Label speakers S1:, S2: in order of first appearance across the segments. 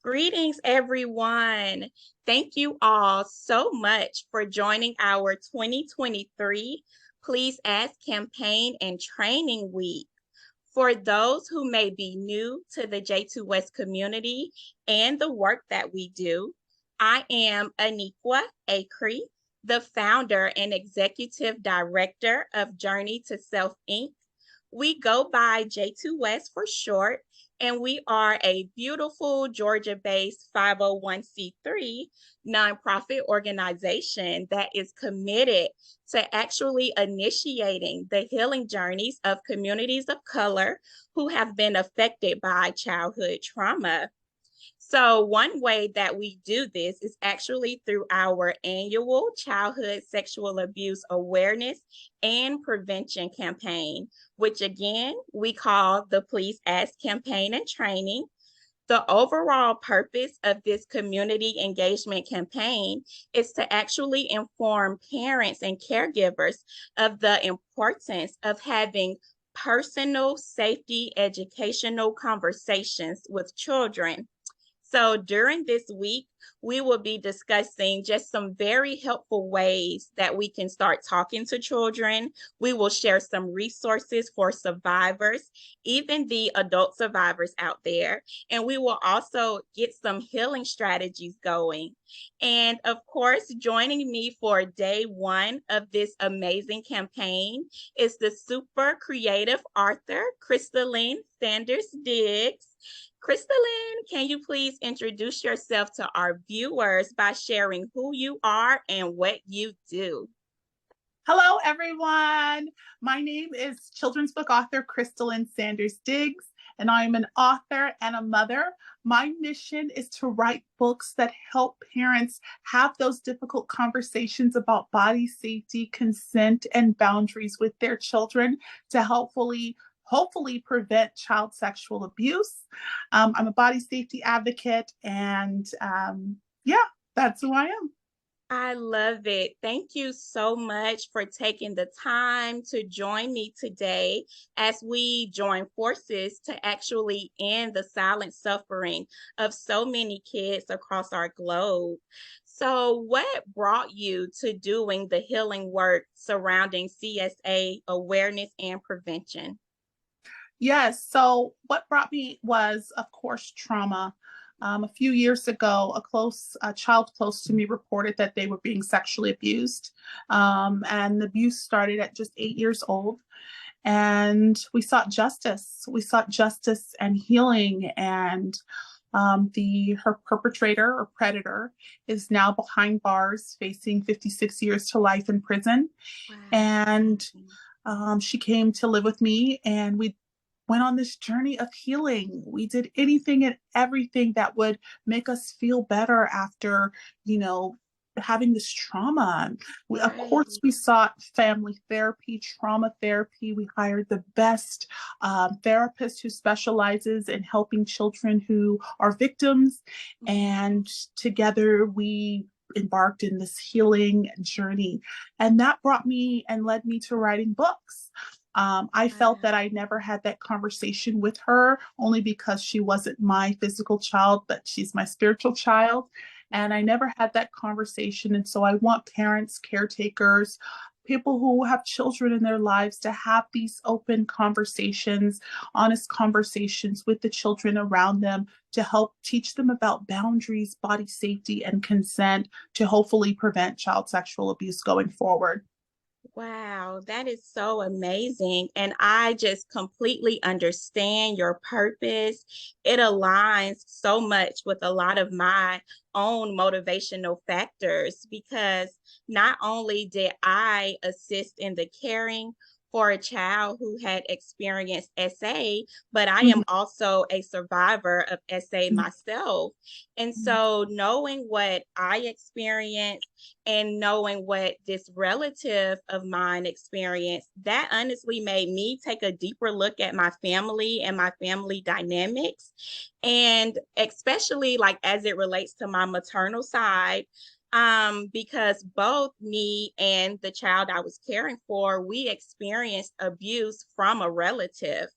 S1: Greetings, everyone. Thank you all so much for joining our 2023 Please Ask Campaign and Training Week. For those who may be new to the J2 West community and the work that we do, I am Aniqua Acree, the founder and executive director of Journey to Self Inc. We go by J2 West for short, and we are a beautiful Georgia-based 501c3 nonprofit organization that is committed to actually initiating the healing journeys of communities of color who have been affected by childhood trauma. So, one way that we do this is actually through our annual Childhood Sexual Abuse Awareness and Prevention campaign, which again we call the Please Ask campaign and training. The overall purpose of this community engagement campaign is to actually inform parents and caregivers of the importance of having personal safety educational conversations with children. So during this week, we will be discussing just some very helpful ways that we can start talking to children. We will share some resources for survivors, even the adult survivors out there. And we will also get some healing strategies going. And of course, joining me for day one of this amazing campaign is the super creative author, Crystalline Sanders Diggs. Crystalline, can you please introduce yourself to our viewers by sharing who you are and what you do?
S2: Hello, everyone. My name is children's book author Crystalline Sanders Diggs, and I am an author and a mother. My mission is to write books that help parents have those difficult conversations about body safety, consent, and boundaries with their children to hopefully prevent child sexual abuse. I'm a body safety advocate, and yeah, that's who I am.
S1: I love it. Thank you so much for taking the time to join me today as we join forces to actually end the silent suffering of so many kids across our globe. So, what brought you to doing the healing work surrounding CSA awareness and prevention?
S2: Yes. So what brought me was, of course, trauma. A few years ago, a child close to me reported that they were being sexually abused. And the abuse started at just 8 years old. And we sought justice. We sought justice and healing. And her perpetrator or predator is now behind bars, facing 56 years to life in prison.
S1: Wow.
S2: And she came to live with me, and we went on this journey of healing. We did anything and everything that would make us feel better after, having this trauma. Of course, we sought family therapy, trauma therapy. We hired the best therapist who specializes in helping children who are victims. And together we embarked in this healing journey. And that brought me and led me to writing books. I felt that I never had that conversation with her, only because she wasn't my physical child, but she's my spiritual child. And I never had that conversation. And so I want parents, caretakers, people who have children in their lives to have these open conversations, honest conversations with the children around them to help teach them about boundaries, body safety, and consent to hopefully prevent child sexual abuse going forward.
S1: Wow, that is so amazing. And I just completely understand your purpose. It aligns so much with a lot of my own motivational factors because not only did I assist in the caring for a child who had experienced SA, but I am also a survivor of SA myself. And so knowing what I experienced and knowing what this relative of mine experienced, that honestly made me take a deeper look at my family and my family dynamics. And especially like as it relates to my maternal side, because both me and the child I was caring for, we experienced abuse from a relative.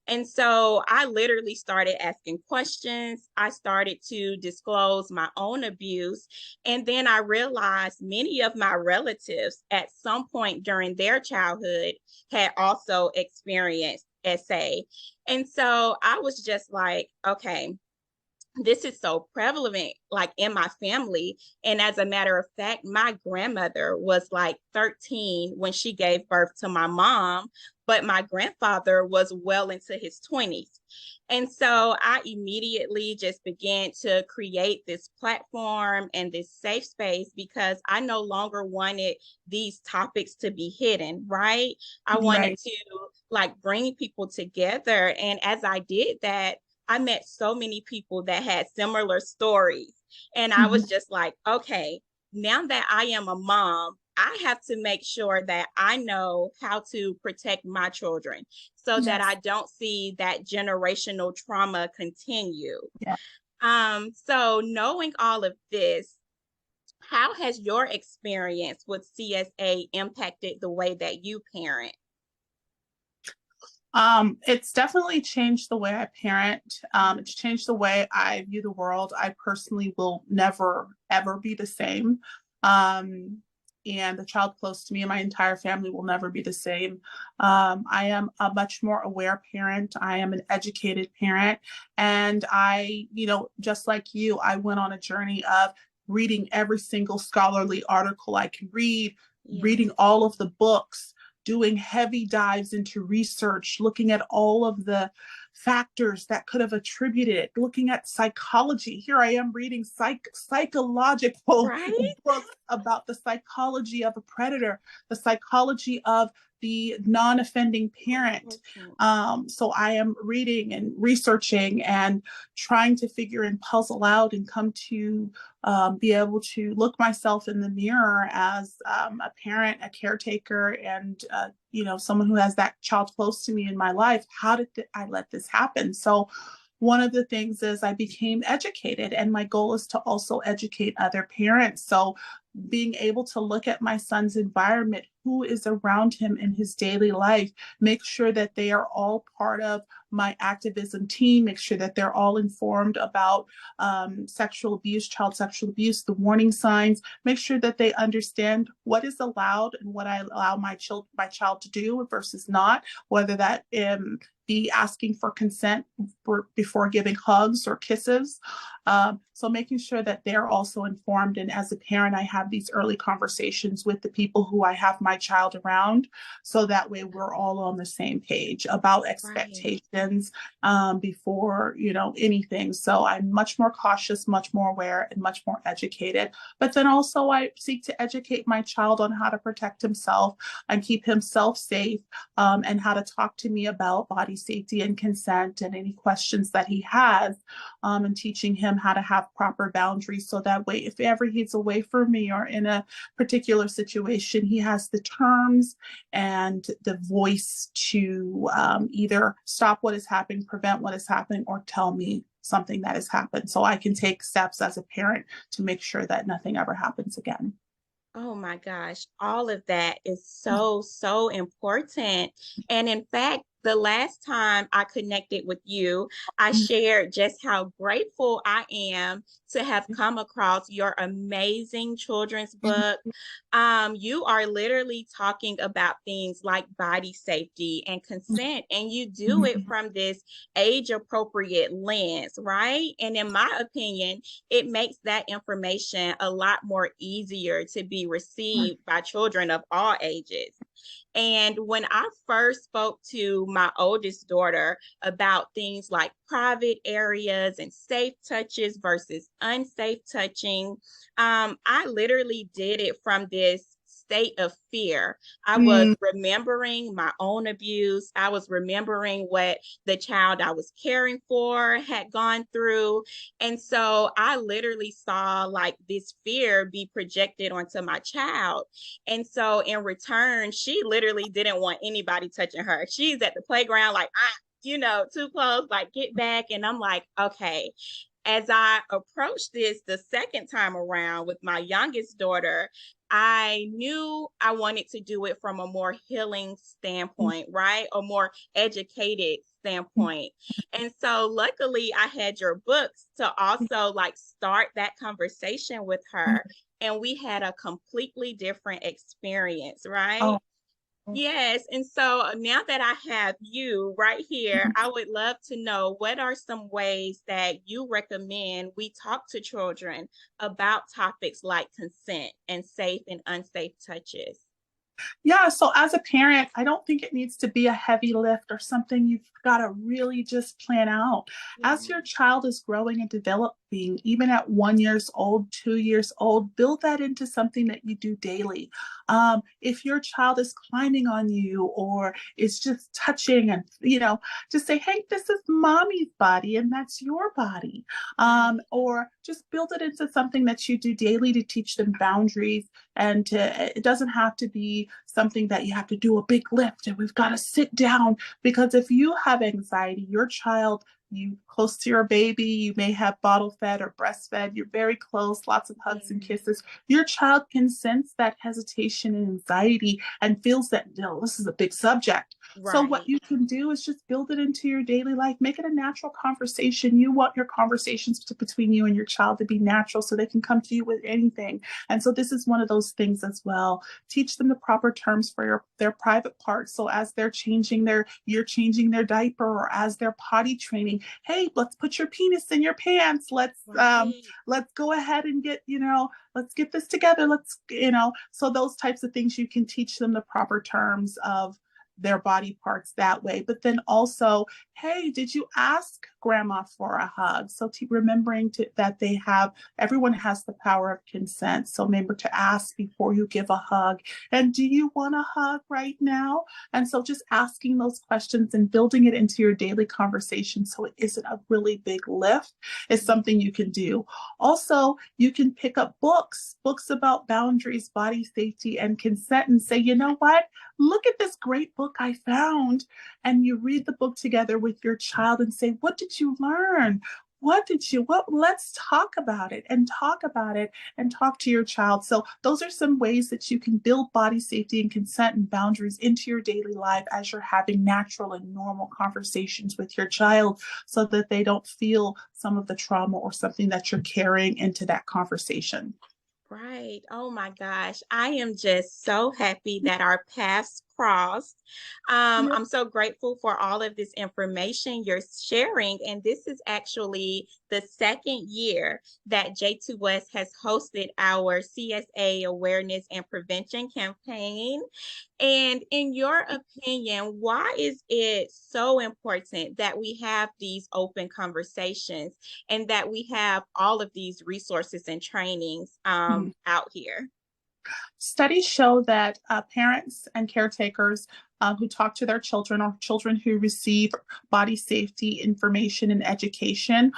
S1: And so I literally started asking questions. I started to disclose my own abuse. And then I realized many of my relatives at some point during their childhood had also experienced SA. And so I was just like, okay, this is so prevalent like in my family. And as a matter of fact, my grandmother was like 13 when she gave birth to my mom, but my grandfather was well into his 20s. And so I immediately just began to create this platform and this safe space because I no longer wanted these topics to be hidden, right? I wanted
S2: Right.
S1: to like bring people together. And as I did that, I met so many people that had similar stories. And I was
S2: Mhm.
S1: just like, okay, now that I am a mom, I have to make sure that I know how to protect my children so that I
S2: Yes.
S1: don't see that generational trauma continue.
S2: Yeah.
S1: So knowing all of this, how has your experience with CSA impacted the way that you parent?
S2: It's definitely changed the way I parent. It's changed the way I view the world. I personally will never, ever be the same. Um, and the child close to me and my entire family will never be the same. I am a much more aware parent. I am an educated parent. And just like you, I went on a journey of reading every single scholarly article I could read, reading
S1: Yes.
S2: all of the books, doing heavy dives into research, looking at all of the factors that could have attributed it, looking at psychology. Here I am reading psychological
S1: Right?
S2: books about the psychology of a predator, the psychology of the non-offending parent. So I am reading and researching and trying to figure and puzzle out and come to be able to look myself in the mirror as a parent, a caretaker, and someone who has that child close to me in my life. How did I let this happen? So one of the things is I became educated, and my goal is to also educate other parents. So being able to look at my son's environment, who is around him in his daily life, make sure that they are all part of my activism team, make sure that they're all informed about sexual abuse, child sexual abuse, the warning signs, make sure that they understand what is allowed and what I allow my child to do versus not, whether that be asking for consent before giving hugs or kisses. So making sure that they're also informed. And as a parent, I have these early conversations with the people who I have my child around. So that way we're all on the same page about
S1: Right.
S2: expectations before, anything. So I'm much more cautious, much more aware, and much more educated. But then also I seek to educate my child on how to protect himself and keep himself safe, and how to talk to me about body safety and consent and any questions that he has, and teaching him how to have proper boundaries so that way if ever he's away from me or in a particular situation, he has the terms and the voice to either stop what is happening, prevent what is happening, or tell me something that has happened so I can take steps as a parent to make sure that nothing ever happens again.
S1: Oh my gosh, all of that is so, so important. And in fact, the last time I connected with you, I shared just how grateful I am to have come across your amazing children's book. You are literally talking about things like body safety and consent, and you do it from this age appropriate lens, right? And in my opinion, it makes that information a lot more easier to be received by children of all ages. And when I first spoke to my oldest daughter about things like private areas and safe touches versus unsafe touching, I literally did it from this state of fear. I was
S2: Mm,
S1: remembering my own abuse. I was remembering what the child I was caring for had gone through. And so I literally saw like this fear be projected onto my child. And so in return, she literally didn't want anybody touching her. She's at the playground, like, too close, like, get back. And I'm like, okay. as I approached this the second time around with my youngest daughter, I knew I wanted to do it from a more healing standpoint, right? A more educated standpoint. And so luckily I had your books to also like start that conversation with her. And we had a completely different experience, right?
S2: Oh,
S1: Yes. And so now that I have you right here, I would love to know what are some ways that you recommend we talk to children about topics like consent and safe and unsafe touches.
S2: yeah. So as a parent, I don't think it needs to be a heavy lift or something you've got to really just plan out.
S1: Yeah.
S2: As your child is growing and developing, even at 1 years old, 2 years old, build that into something that you do daily. If your child is climbing on you or is just touching and, just say, hey, this is mommy's body and that's your body.
S1: Right.
S2: Or just build it into something that you do daily to teach them boundaries and it doesn't have to be something that you have to do a big lift and we've got to sit down because if you have anxiety, your child, you close to your baby, you may have bottle fed or breastfed, you're very close, lots of hugs and
S1: Yeah.
S2: kisses. Your child can sense that hesitation and anxiety and feels that, no, this is a big subject. So what
S1: Right.
S2: you can do is just build it into your daily life, make it a natural conversation. You want your conversations between you and your child to be natural so they can come to you with anything. And so this is one of those things as well. Teach them the proper terms for their private parts. So as you're changing their diaper or as they're potty training, hey, let's put your penis in your pants.
S1: Right.
S2: Let's go ahead and let's get this together. So those types of things you can teach them the proper terms of their body parts that way. But then also, hey, did you ask grandma for a hug? So remembering that everyone has the power of consent. So remember to ask before you give a hug. And do you want a hug right now? And so just asking those questions and building it into your daily conversation so it isn't a really big lift is something you can do. Also, you can pick up books about boundaries, body safety, and consent and say, you know what? Look at this great book I found. And you read the book together with your child and say, what did you learn? Let's talk about it and talk about it and talk to your child. So those are some ways that you can build body safety and consent and boundaries into your daily life as you're having natural and normal conversations with your child so that they don't feel some of the trauma or something that you're carrying into that conversation.
S1: Right. Oh my gosh. I am just so happy that our paths crossed.
S2: Yeah.
S1: I'm so grateful for all of this information you're sharing. And this is actually the second year that J2 West has hosted our CSA awareness and prevention campaign. And in your opinion, why is it so important that we have these open conversations and that we have all of these resources and trainings
S2: Mhm.
S1: out here?
S2: Studies show that parents and caretakers who talk to their children or children who receive body safety information and education,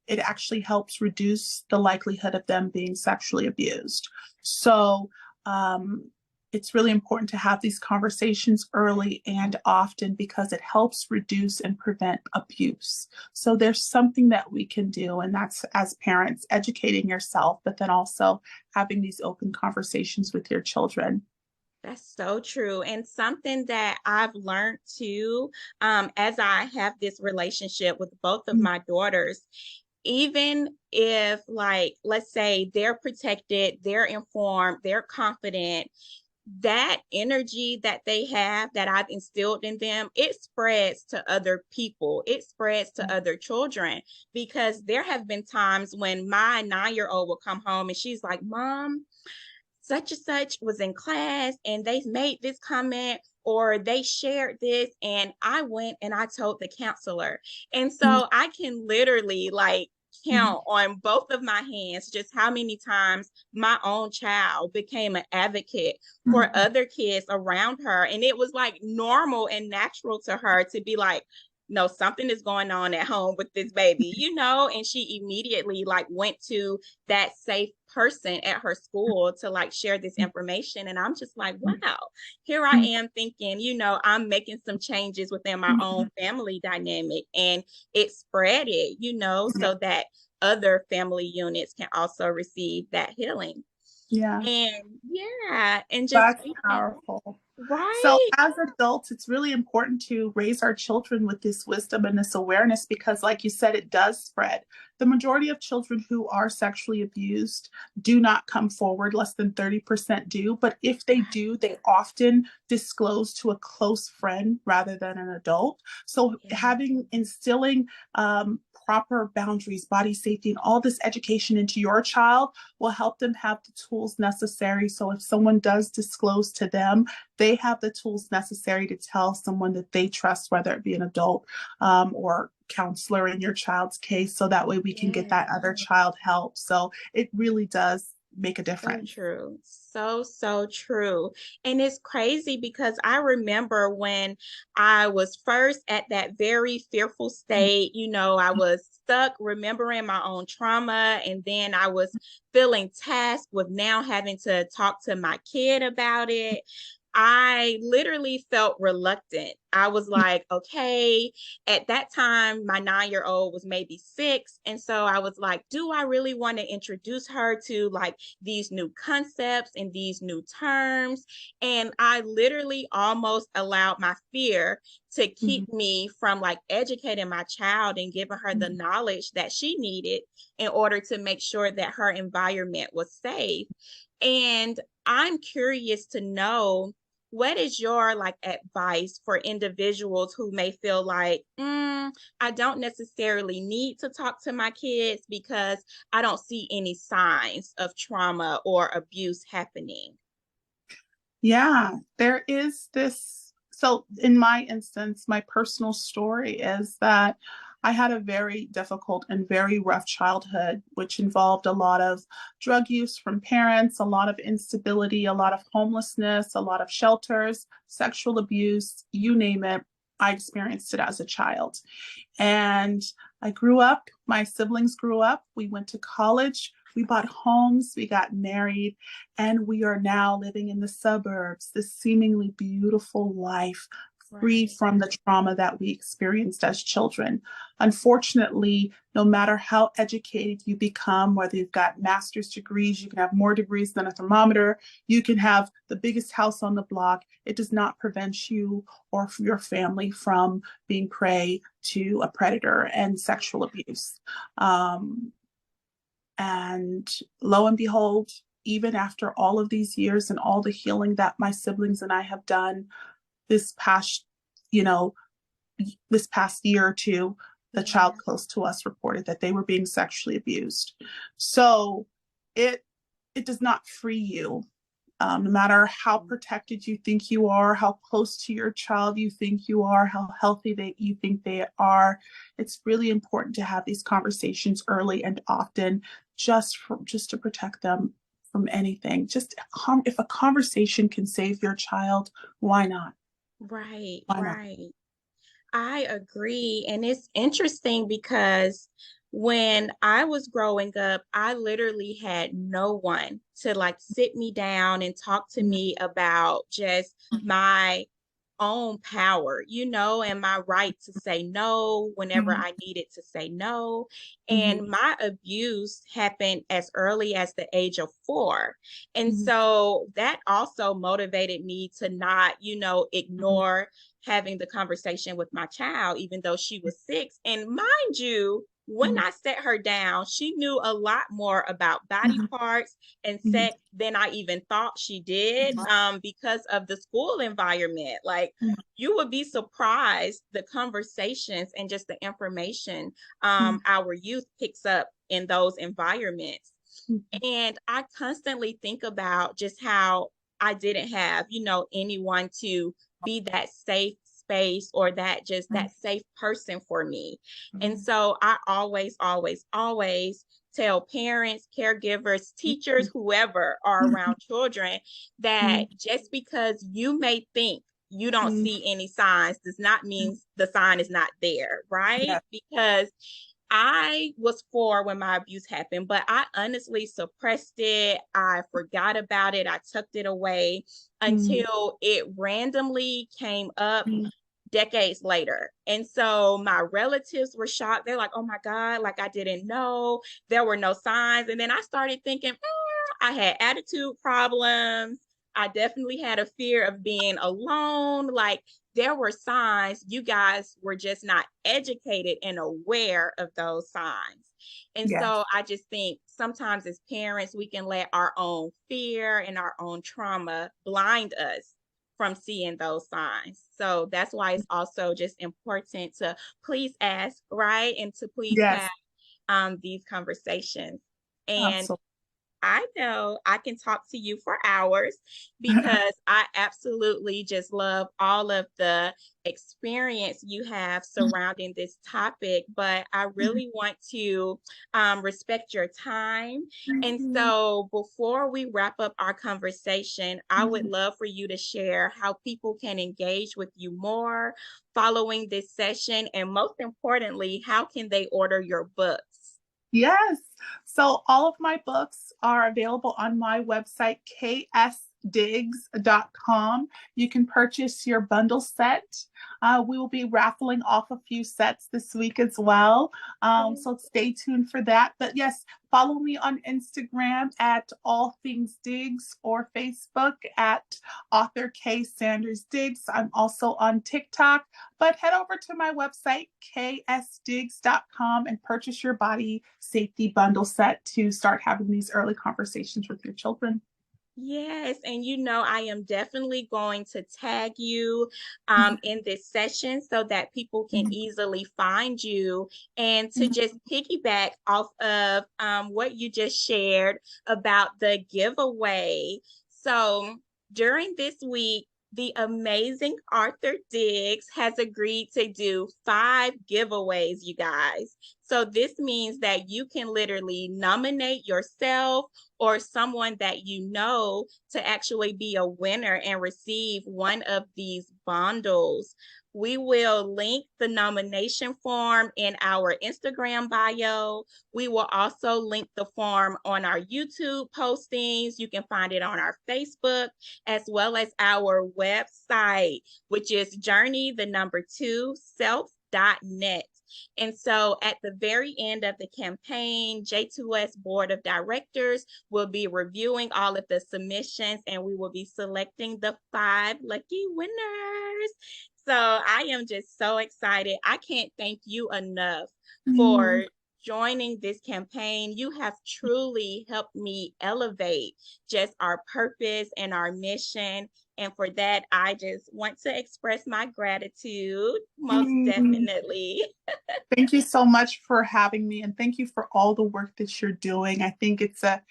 S2: it actually helps reduce the likelihood of them being sexually abused. So um, it's really important to have these conversations early and often because it helps reduce and prevent abuse. So there's something that we can do, and that's as parents, educating yourself, but then also having these open conversations with your children.
S1: That's so true. And something that I've learned too, as I have this relationship with both of my daughters, even if, like, let's say they're protected, they're informed, they're confident, that energy that they have that I've instilled in them, it spreads to other people. It spreads to other children because there have been times when my 9-year-old will come home and she's like, Mom, such and such was in class and they made this comment or they shared this and I went and I told the counselor. And so I can literally like count on both of my hands just how many times my own child became an advocate for other kids around her. And it was like normal and natural to her to be like, no, something is going on at home with this baby, you know, and she immediately like went to that safe person at her school to like share this information. And I'm just like, wow, here I am thinking, you know, I'm making some changes within my own family dynamic, and it spread it, you know, so that other family units can also receive that healing.
S2: Yeah,
S1: And yeah, and just
S2: that's
S1: thinking,
S2: powerful. So,
S1: right.
S2: as adults, it's really important to raise our children with this wisdom and this awareness because, like you said, it does spread. The majority of children who are sexually abused do not come forward, less than 30% do. But if they do, they often disclose to a close friend rather than an adult. So,
S1: Yeah.
S2: instilling proper boundaries, body safety, and all this education into your child will help them have the tools necessary. So, if someone does disclose to them, they have the tools necessary to tell someone that they trust, whether it be an adult or counselor in your child's case, so that way we can get that
S1: Yeah.
S2: other child help. So it really does make a
S1: So
S2: difference.
S1: true. So, so true. And it's crazy because I remember when I was first at that very fearful state, you know, I was stuck remembering my own trauma. And then I was feeling tasked with now having to talk to my kid about it. I literally felt reluctant. I was like, okay, at that time, my 9-year-old was maybe 6. And so I was like, do I really want to introduce her to like these new concepts and these new terms? And I literally almost allowed my fear to keep
S2: Mhm.
S1: me from like educating my child and giving her the knowledge that she needed in order to make sure that her environment was safe. And I'm curious to know, what is your like advice for individuals who may feel like, I don't necessarily need to talk to my kids because I don't see any signs of trauma or abuse happening?
S2: Yeah, there is this. So, in my instance, my personal story is that I had a very difficult and very rough childhood, which involved a lot of drug use from parents, a lot of instability, a lot of homelessness, a lot of shelters, sexual abuse, you name it. I experienced it as a child. And I grew up, my siblings grew up, we went to college, we bought homes, we got married, and we are now living in the suburbs, this seemingly beautiful life, free
S1: Right.
S2: from the trauma that we experienced as children. Unfortunately, no matter how educated you become, whether you've got master's degrees, you can have more degrees than a thermometer, you can have the biggest house on the block, it does not prevent you or your family from being prey to a predator and sexual abuse. Um, and lo and behold, even after all of these years and all the healing that my siblings and I have done this past, you know, this past year or two, the child
S1: Yeah.
S2: close to us reported that they were being sexually abused. So it it does not free you. No matter how protected you think you are, how close to your child you think you are, how healthy you think they are, it's really important to have these conversations early and often, just to protect them from anything. If a conversation can save your child, why not?
S1: Right,
S2: Why not?
S1: right. I agree. And it's interesting because when I was growing up, I literally had no one to like sit me down and talk to me about just my own power, you know, and my right to say no whenever
S2: Mhm,
S1: I needed to say no.
S2: mhm,
S1: And my abuse happened as early as the age of 4. And
S2: mhm,
S1: so that also motivated me to not, you know,
S2: mhm,
S1: ignore having the conversation with my child, even though she was 6. And mind you, when
S2: mhm,
S1: I set her down, she knew a lot more about body
S2: mhm,
S1: parts and
S2: mhm,
S1: sex than I even thought she did, because of the school environment. Like,
S2: mhm,
S1: you would be surprised the conversations and just the information
S2: mhm,
S1: our youth picks up in those environments.
S2: mhm,
S1: And I constantly think about just how I didn't have, you know, anyone to be that safe space or that just
S2: mhm,
S1: that safe person for me. And
S2: mhm,
S1: so I always, always, always tell parents, caregivers, teachers, whoever are around children, that
S2: mhm,
S1: just because you may think you don't
S2: Mm,
S1: see any signs does not mean the sign is not there, right?
S2: yeah.
S1: Because I was 4 when my abuse happened, but I honestly suppressed it. I forgot about it. I tucked it away
S2: Mm,
S1: until it randomly came up
S2: mm,
S1: decades later. And so my relatives were shocked. They're like, oh my God, like I didn't know. There were no signs. And then I started thinking, I had attitude problems. I definitely had a fear of being alone. Like there were signs. You guys were just not educated and aware of those signs. And
S2: yes.
S1: so I just think sometimes as parents, we can let our own fear and our own trauma blind us from seeing those signs. So that's why it's also just important to please ask, right? And to please have
S2: Yes.
S1: these conversations. And
S2: Absolutely.
S1: I know I can talk to you for hours because I absolutely just love all of the experience you have surrounding this topic, but I really want to respect your time. And so before we wrap up our conversation, I would love for you to share how people can engage with you more following this session, and most importantly, how can they order your books?
S2: Yes. So all of my books are available on my website, ksdiggs.com. You can purchase your bundle set. We will be raffling off a few sets this week as well. So stay tuned for that. But yes, follow me on Instagram at All Things Diggs or Facebook at author K Sanders Diggs. I'm also on TikTok, but head over to my website, ksdiggs.com, and purchase your body safety bundle set to start having these early conversations with your children.
S1: Yes, and you know, I am definitely going to tag you in this session so that people can easily find you. And to just piggyback off of what you just shared about the giveaway. So during this week, the amazing Arthur Diggs has agreed to do 5 giveaways, you guys. So this means that you can literally nominate yourself or someone that you know to actually be a winner and receive one of these bundles. We will link the nomination form in our Instagram bio. We will also link the form on our YouTube postings. You can find it on our Facebook as well as our website, which is journey2self.net. And so at the very end of the campaign, J2S Board of Directors will be reviewing all of the submissions and we will be selecting the 5 lucky winners. So I am just so excited. I can't thank you enough for joining this campaign. You have truly helped me elevate just our purpose and our mission. And for that, I just want to express my gratitude, most definitely.
S2: Thank you so much for having me, and thank you for all the work that you're doing. I think it's a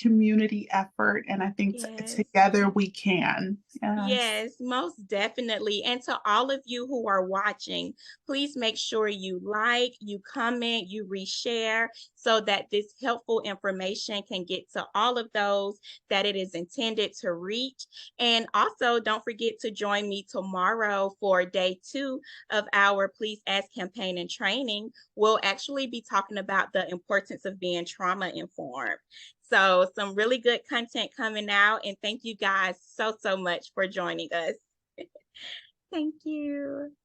S2: community effort, and I think
S1: Yes.
S2: together we can. Yes.
S1: Yes, most definitely. And to all of you who are watching, please make sure you like, you comment, you reshare so that this helpful information can get to all of those that it is intended to reach. And also, don't forget to join me tomorrow for day 2 of our Please Ask campaign and training. We'll actually be talking about the importance of being trauma informed. So some really good content coming out. And thank you guys so, so much for joining us. Thank you.